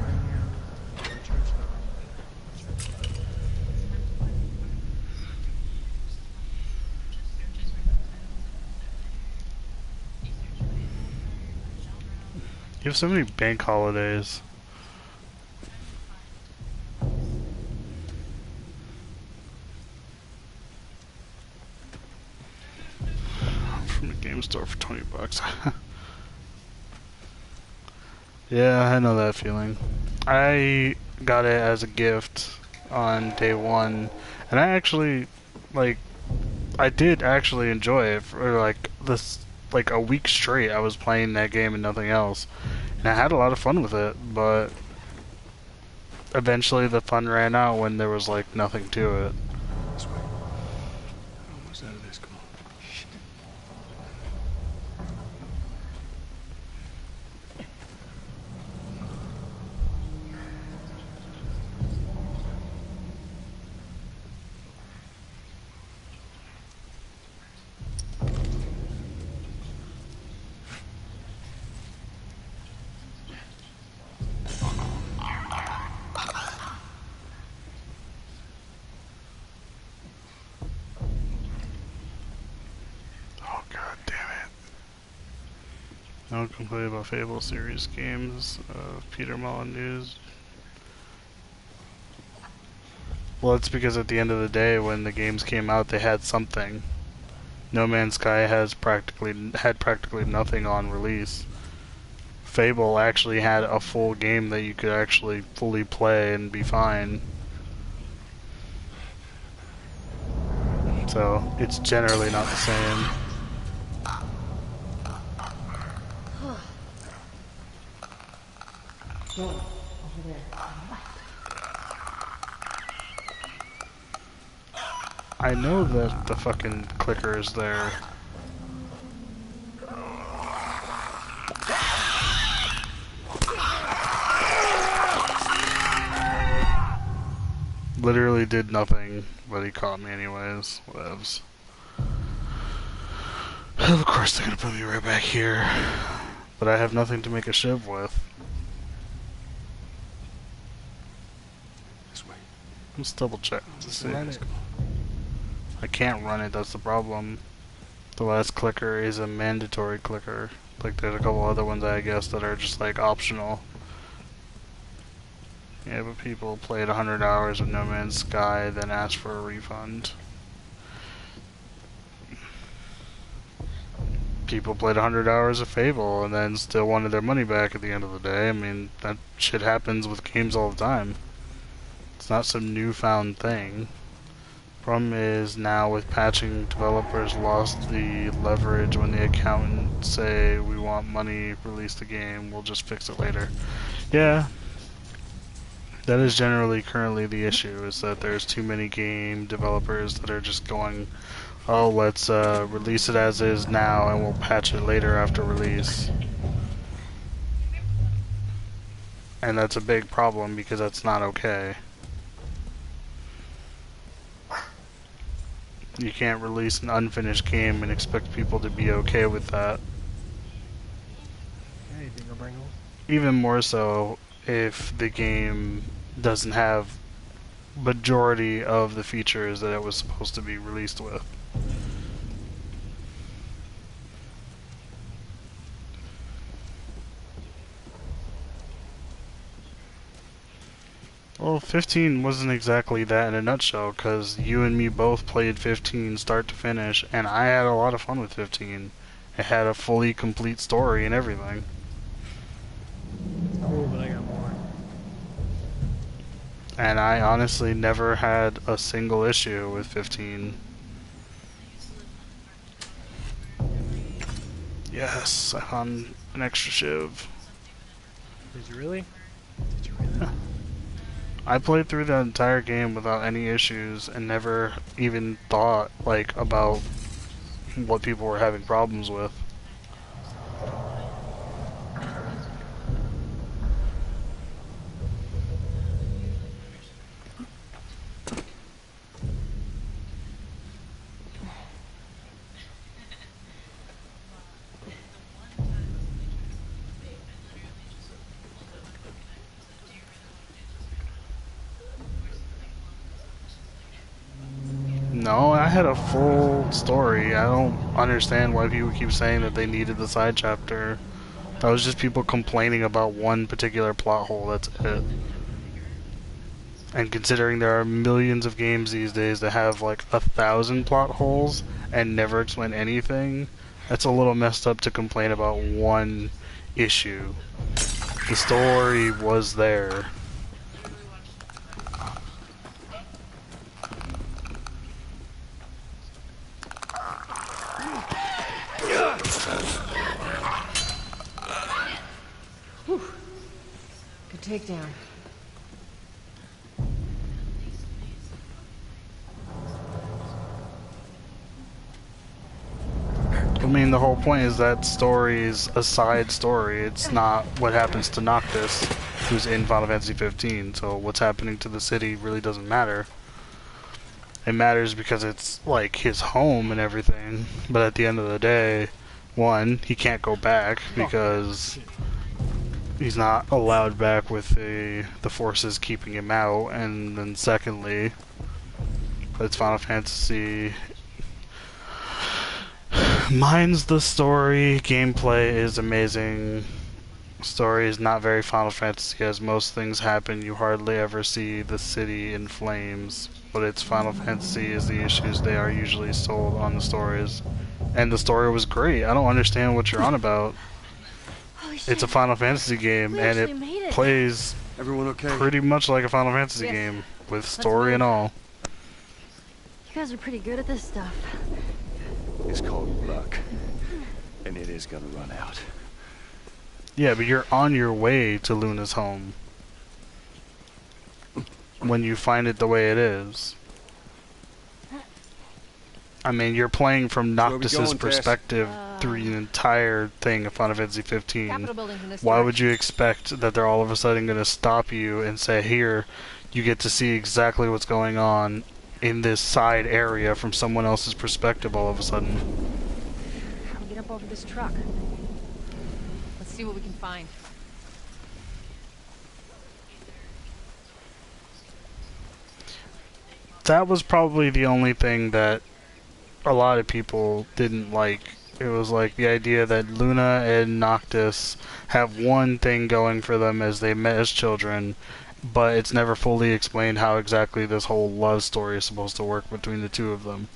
You have so many bank holidays. From the game store for $20. Yeah, I know that feeling. I got it as a gift on day one, and I actually, like, I did actually enjoy it for like a week straight. I was playing that game and nothing else, and I had a lot of fun with it, but eventually the fun ran out when there was like nothing to it. This way. Almost out of this. Come on. Oh god damn it. No complaint about Fable series games. Peter Mullen news. Well, it's because at the end of the day, when the games came out, they had something. No Man's Sky had practically nothing on release. Fable actually had a full game that you could actually fully play and be fine. So it's generally not the same. I know that the fucking clicker is there. Literally did nothing, but he caught me anyways. Whatevs. Of course they're gonna put me right back here. But I have nothing to make a shiv with. This way. Let's double check to see. Run it. I can't run it, that's the problem. The last clicker is a mandatory clicker. Like there's a couple other ones I guess that are just like optional. Yeah, but people played 100 hours of No Man's Sky, then asked for a refund. People played 100 hours of Fable and then still wanted their money back at the end of the day. I mean, that shit happens with games all the time. It's not some newfound thing. Problem is now with patching, developers lost the leverage when the accountants say we want money, release the game, we'll just fix it later. Yeah, that is generally currently the issue, is that there's too many game developers that are just going, oh, let's release it as is now and we'll patch it later after release. And that's a big problem because that's not okay. You can't release an unfinished game and expect people to be okay with that. Hey, Dingo Brangle. Even more so if the game doesn't have majority of the features that it was supposed to be released with. Well, 15 wasn't exactly that in a nutshell, because you and me both played 15 start to finish, and I had a lot of fun with 15. It had a fully complete story and everything. Oh, but I got more. And I honestly never had a single issue with 15. Yes, I found an extra shiv. Did you really? I played through the entire game without any issues and never even thought like about what people were having problems with. No, I had a full story. I don't understand why people keep saying that they needed the side chapter. That was just people complaining about one particular plot hole, that's it. And considering there are millions of games these days that have like 1,000 plot holes and never explain anything, that's a little messed up to complain about one issue. The story was there. Good takedown. I mean, the whole point is that story is a side story. It's not what happens to Noctis, who's in Final Fantasy 15. So what's happening to the city really doesn't matter. It matters because it's like his home and everything. But at the end of the day, one, he can't go back because he's not allowed back with the forces keeping him out. And then secondly, it's Final Fantasy. Mine's the story. Gameplay is amazing. Story is not very Final Fantasy. As most things happen, you hardly ever see the city in flames. But it's Final Fantasy is the issues. They are usually sold on the stories. And the story was great. I don't understand what you're on about. Holy shit. It's a Final Fantasy game, We and actually it made it. plays Everyone okay? pretty much like a Final Fantasy Yes. game, with story and all. You guys are pretty good at this stuff. It's called luck. And it is gonna run out. Yeah, but you're on your way to Luna's home when you find it the way it is. I mean, you're playing from Where we Noctis's going, Tess? perspective through the entire thing of Final Fantasy 15. Capitol building's in this Why direction. would you expect that they're all of a sudden going to stop you and say, here, you get to see exactly what's going on in this side area from someone else's perspective all of a sudden? How do we get up over this truck? Let's see what we can find. That was probably the only thing that a lot of people didn't like. It was like the idea that Luna and Noctis have one thing going for them as they met as children, but it's never fully explained how exactly this whole love story is supposed to work between the two of them.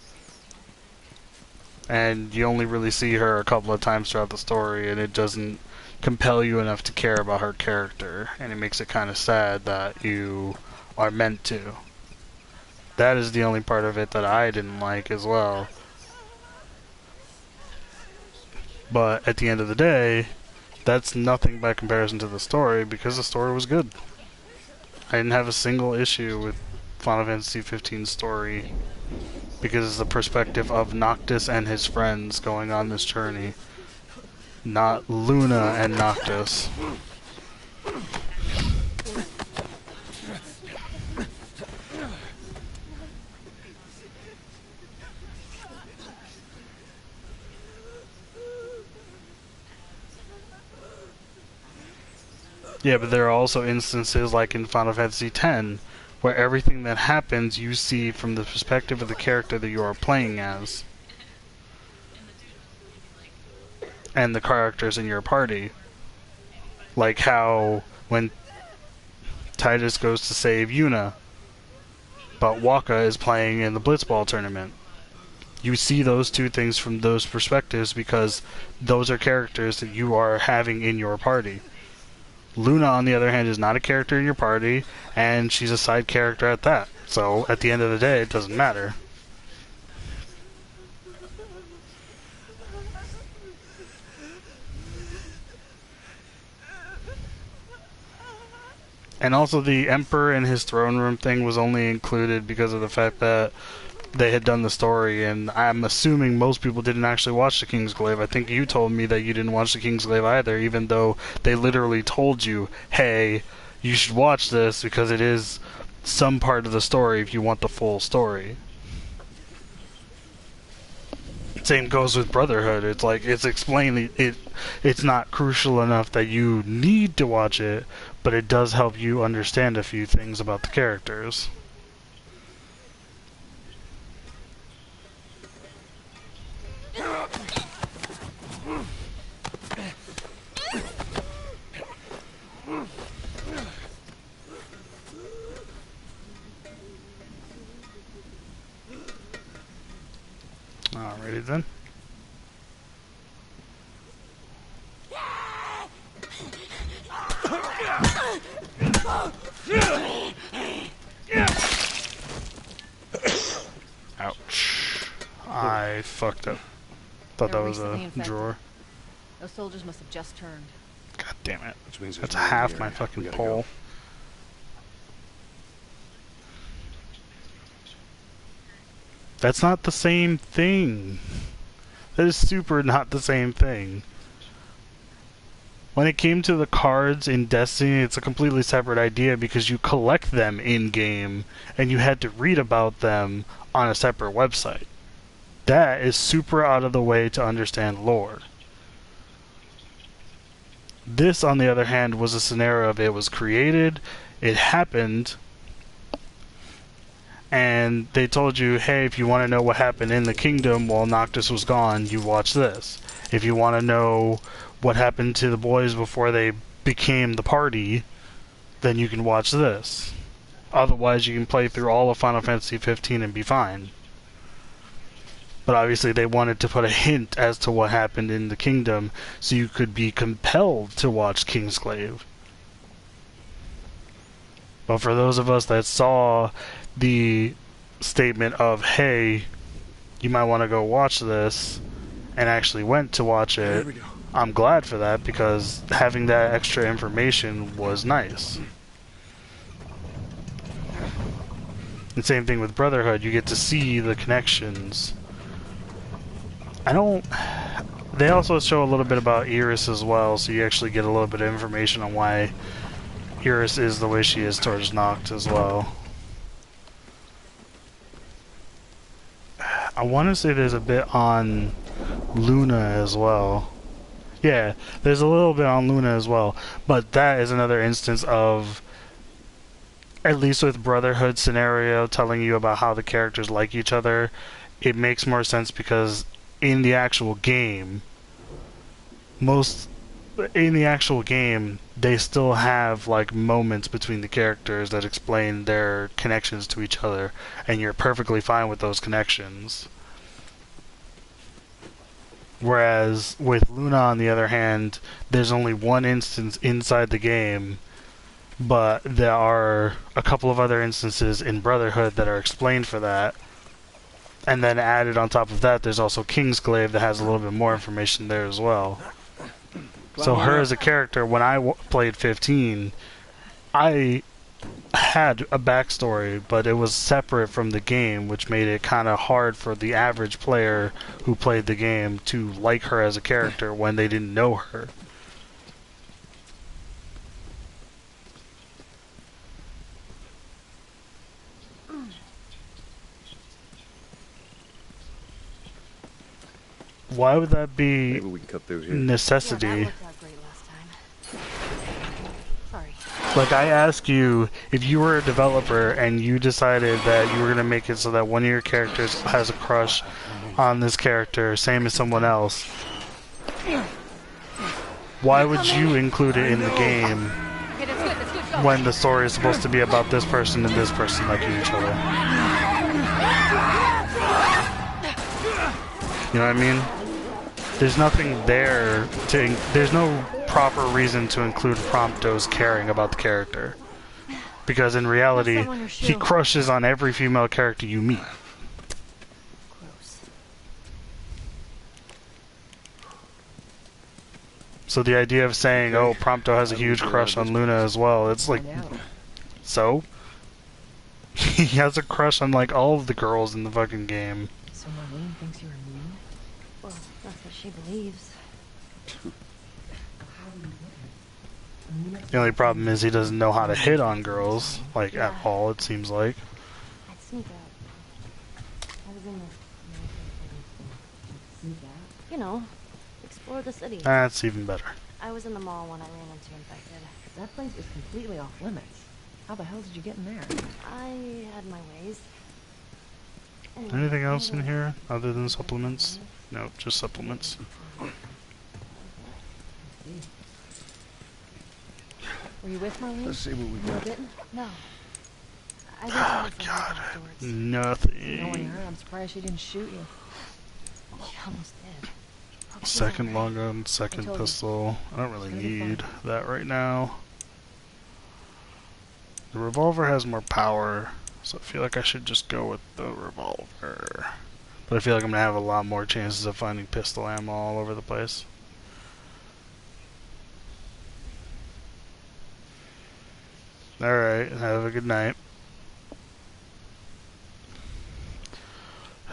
And you only really see her a couple of times throughout the story, and it doesn't compel you enough to care about her character, and it makes it kind of sad that you are meant to. That is the only part of it that I didn't like as well. But at the end of the day, that's nothing by comparison to the story, because the story was good. I didn't have a single issue with Final Fantasy 15's story, because it's the perspective of Noctis and his friends going on this journey, not Luna and Noctis. Yeah, but there are also instances like in Final Fantasy X, where everything that happens you see from the perspective of the character that you are playing as. And the characters in your party. Like how when Titus goes to save Yuna, but Waka is playing in the Blitzball tournament. You see those two things from those perspectives because those are characters that you are having in your party. Luna, on the other hand, is not a character in your party, and she's a side character at that. So, at the end of the day, it doesn't matter. And also, the Emperor and his throne room thing was only included because of the fact that they had done the story, and I'm assuming most people didn't actually watch The Kingsglaive. I think you told me that you didn't watch The Kingsglaive either, even though they literally told you, hey, you should watch this because it is some part of the story if you want the full story. Same goes with Brotherhood. It's like, it's explained, it's not crucial enough that you need to watch it, but it does help you understand a few things about the characters. Alrighty then. Ouch. I fucked up. Thought that was a drawer. Those soldiers must have just turned. God damn it. Which means That's there's more half here. my We fucking gotta pole. go. That's not the same thing. That is super not the same thing. When it came to the cards in Destiny, it's a completely separate idea because you collect them in-game and you had to read about them on a separate website. That is super out of the way to understand lore. This, on the other hand, was a scenario of it was created, it happened, and they told you, hey, if you want to know what happened in the kingdom while Noctis was gone, you watch this. If you want to know what happened to the boys before they became the party, then you can watch this. Otherwise, you can play through all of Final Fantasy 15 and be fine. But obviously they wanted to put a hint as to what happened in the kingdom so you could be compelled to watch Kingsglaive. But for those of us that saw the statement of, hey, you might want to go watch this, and actually went to watch it, I'm glad for that, because having that extra information was nice. And same thing with Brotherhood, you get to see the connections. They also show a little bit about Iris as well, so you actually get a little bit of information on why Iris is the way she is towards Noct as well. I want to say there's a bit on Luna as well. Yeah, there's a little bit on Luna as well, but that is another instance of, at least with Brotherhood scenario, telling you about how the characters like each other. It makes more sense because in the actual game, they still have like moments between the characters that explain their connections to each other, and you're perfectly fine with those connections. Whereas with Luna, on the other hand, there's only one instance inside the game, but there are a couple of other instances in Brotherhood that are explained for that. And then added on top of that, there's also Kingsglaive that has a little bit more information there as well. So her as a character, when I played 15, I had a backstory, but it was separate from the game, which made it kind of hard for the average player who played the game to like her as a character when they didn't know her. Why would that be Maybe we can cut through here. necessity? Yeah, that worked out great last time. Sorry. Like, I ask you, if you were a developer and you decided that you were going to make it so that one of your characters has a crush on this character, same as someone else, why would you include it in the game Okay, that's good, go. when the story is supposed to be about this person and this person liking each other? You know what I mean? There's nothing there to... There's no proper reason to include Prompto's caring about the character. Because in reality, he crushes on every female character you meet. Gross. So the idea of saying, oh, Prompto has a huge crush on Luna as well, it's like... So? He has a crush on, like, all of the girls in the fucking game. So Marlene thinks you're mean? Well, that's what she believes. The only problem is he doesn't know how to hit on girls, like, at all, it seems like. I'd sneak out. I was in the... Sneak out? You know, explore the city. That's even better. I was in the mall when I ran into infected. That place is completely off limits. How the hell did you get in there? I had my ways. Anyway, Anything else in here other than supplements? No, just supplements. Were you with Marlene? Let's see what we You got. didn't? No. I went Oh, to the God. afterwards. Nothing. Knowing her, I'm surprised she didn't shoot you. She almost did. She's Second alright. long gun, second I told you. pistol. I don't really It's gonna be fine. need that right now. The revolver has more power, so I feel like I should just go with the revolver. But I feel like I'm gonna have a lot more chances of finding pistol ammo all over the place. Alright, have a good night.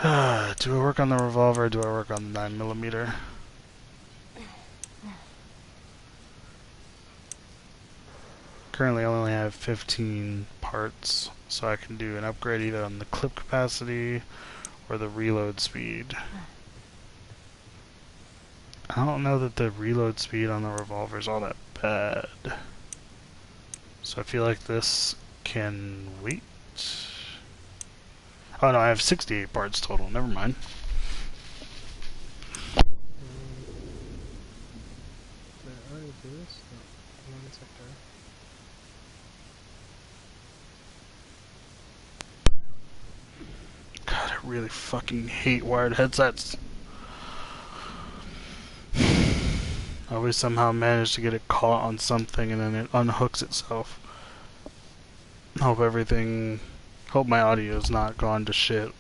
Do I work on the revolver or do I work on the 9mm? Currently I only have 15 parts, so I can do an upgrade either on the clip capacity or the reload speed. I don't know that the reload speed on the revolver is all that bad. So I feel like this can wait. Oh no, I have 68 parts total, never mind. Did I already do this? No. I'm on sector. God, I really fucking hate wired headsets. I always somehow manage to get it caught on something and then it unhooks itself. Hope everything Hope my audio's not gone to shit.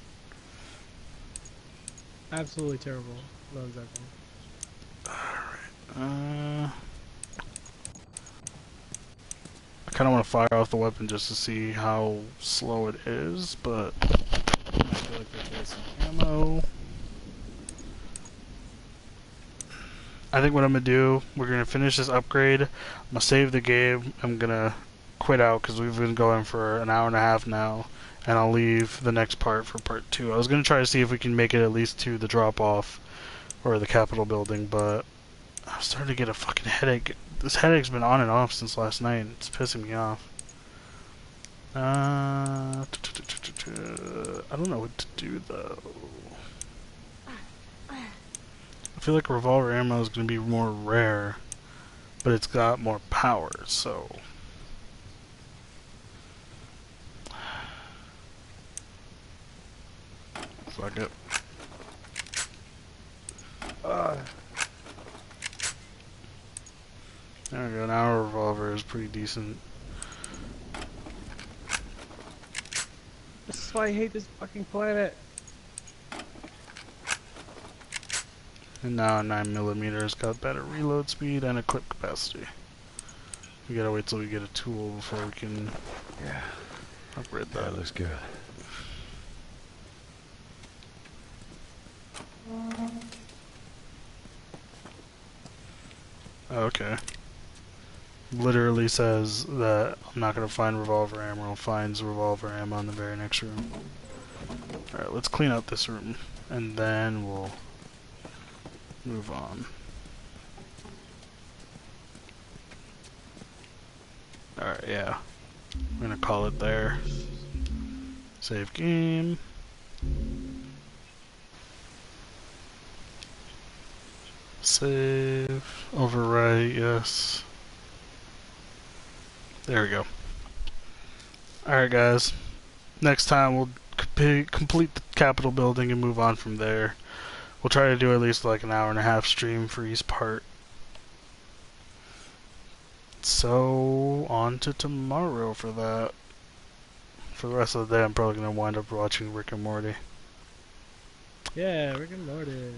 Absolutely terrible. No, exactly. I kind of want to fire off the weapon just to see how slow it is, but I feel like there's some ammo. I think what I'm gonna do, we're gonna finish this upgrade. I'm gonna save the game. I'm gonna quit out because we've been going for an hour and a half now, and I'll leave the next part for part 2. I was gonna try to see if we can make it at least to the drop off or the Capitol building, but I'm starting to get a fucking headache. This headache's been on and off since last night. It's pissing me off. I don't know what to do though. I feel like revolver ammo is going to be more rare, but it's got more power, so... Fuck it. There we go, now our revolver is pretty decent. This is why I hate this fucking planet. And now 9mm got better reload speed and a clip capacity. We gotta wait till we get a tool before we can upgrade that. That looks good. Okay. Literally says that I'm not gonna find revolver ammo, finds revolver ammo in the very next room. Alright, let's clean out this room, and then we'll move on. Alright, yeah. I'm gonna call it there. Save game. Save. Overwrite, yes. There we go. Alright guys. Next time we'll complete the Capitol building and move on from there. We'll try to do at least like an hour and a half stream for each part. So, on to tomorrow for that. For the rest of the day, I'm probably going to wind up watching Rick and Morty. Yeah, Rick and Morty.